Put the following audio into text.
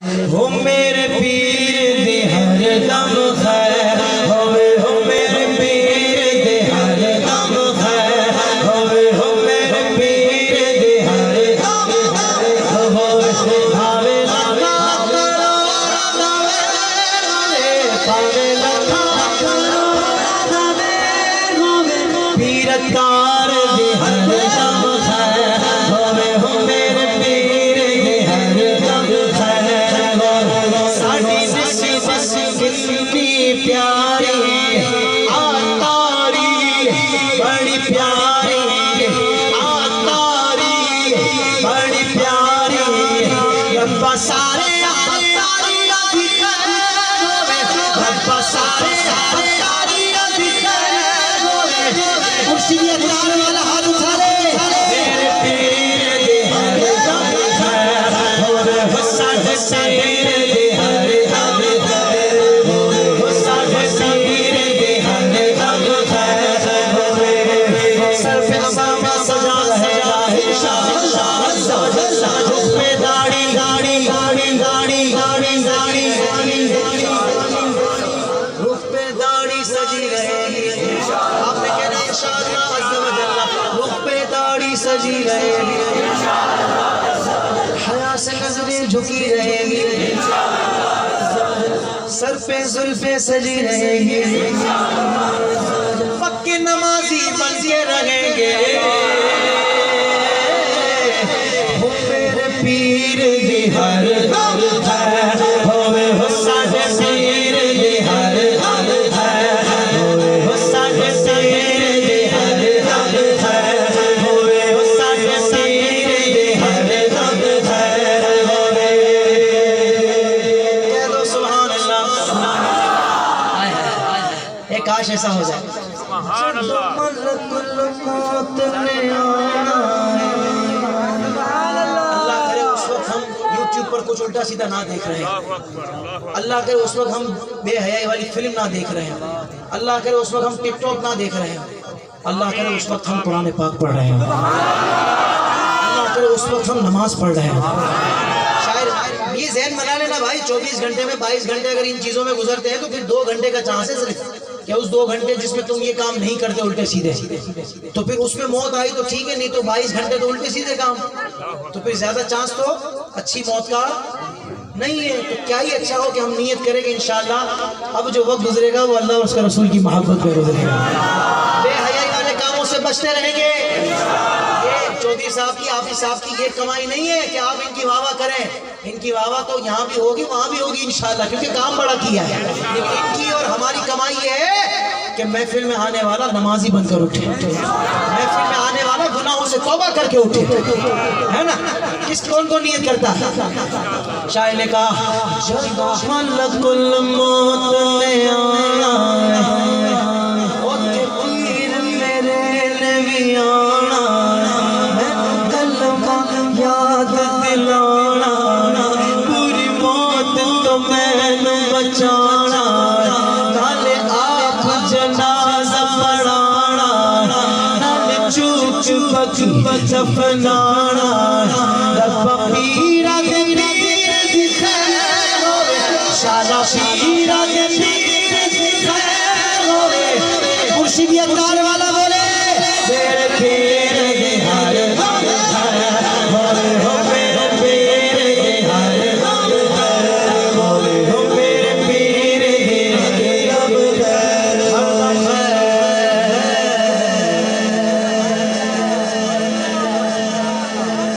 हो मेरे पीर दे हर दम खैर होवे, हो मेरे पीर दे हर दम खैर होवे, हो मेरे पीर दे हर दम खैर होवे। भावे लखा करो भावे भावे लखा करो भावे होवे, पीर तार दे हर दम खैर होवे, हो मेरे पीर दे हर दम खैर। कितनी प्यारी आतारी बड़ी प्यारी आतारी बड़ी प्यारी रब्बा सारे रब्बा सारे वाला हाथ उठा ले। मेरे पीर दे हर दम खैर होवे, हुस्सा शरीर दे हर दम खैर होवे, हुस्सा शरीर दे हर दम खैर होवे। सर पे अमामा सजा रहेगा इंशाअल्लाह, रुख पे दाढ़ी दाढ़ी दाढ़ी दाढ़ी दाढ़ी दाढ़ी रुख पे दाढ़ी सजी रहेगी इंशाअल्लाह। आपने कहना इंशाअल्लाह अज़्ज़ा व जल्ला, रुख पे दाढ़ी सजी रहेगी इंशाअल्लाह, हया से नजरें झुकी रहेगी, सर पे जुल्फे सजी रहेगी, पक्के नमाजी बनते रहेंगे। हो मेरे पीर दे हर दम खैर होवे, हुस्सा पीर दे हर दम खैर होवे, हुस्सा पीर दे हर दम खैर होवे, हुस्सा पीर दे हर दम खैर होवे। कह दो सुभान अल्लाह। एक काश ऐसा हो जाए। सुभान अल्लाह। अल्लाह करे उस वक्त हम यूट्यूब पर कुछ उल्टा सीधा ना देख रहे हैं, अल्लाह करे उस वक्त हम बेहयाई वाली फिल्म ना देख रहे हैं, अल्लाह करे उस वक्त हम टिकटॉक ना देख रहे हैं, अल्लाह करे उस वक्त हम कुरान पाक पढ़ रहे हैं, अल्लाह करे उस वक्त हम नमाज पढ़ रहे हैं। शायद ये ज़हन बना लेना भाई, 24 घंटे में 22 घंटे अगर इन चीज़ों में गुजरते हैं तो फिर 2 घंटे का चांस है सिर्फ, क्या उस 2 घंटे जिसमें तुम ये काम नहीं करते उल्टे सीधे, तो फिर उसमें मौत आई तो ठीक है, नहीं तो 22 घंटे तो उल्टे सीधे काम, तो फिर ज्यादा चांस तो अच्छी मौत का नहीं है। तो क्या ही अच्छा हो कि हम नियत करें कि इंशाअल्लाह अब जो वक्त गुजरेगा वो अल्लाह और उसके रसूल की मोहब्बत में गुजरेगा, बेहयाई वाले कामों से बचते रहेंगे। ये चौधरी साहब की, हाफिज साहब की ये कमाई नहीं है कि आप इनकी वाहवाह करें, इनकी वाहवाह तो यहाँ भी होगी वहाँ भी होगी इंशाअल्लाह, क्योंकि काम बड़ा किया है। लेकिन इनकी और हमारी कमाई ये है कि महफिल में आने वाला नमाजी बनकर उठे, महफिल में आने वाला गुनाहों से तौबा करके उठे, है ना। किस कौन को नियत करता है? शायर ने कहा मलकुल मौत ने आना याद दिलाना, पूरी मौत तो मैनू बचाना, नाले आप जनाजा पढ़ाना, नाले चूक बकी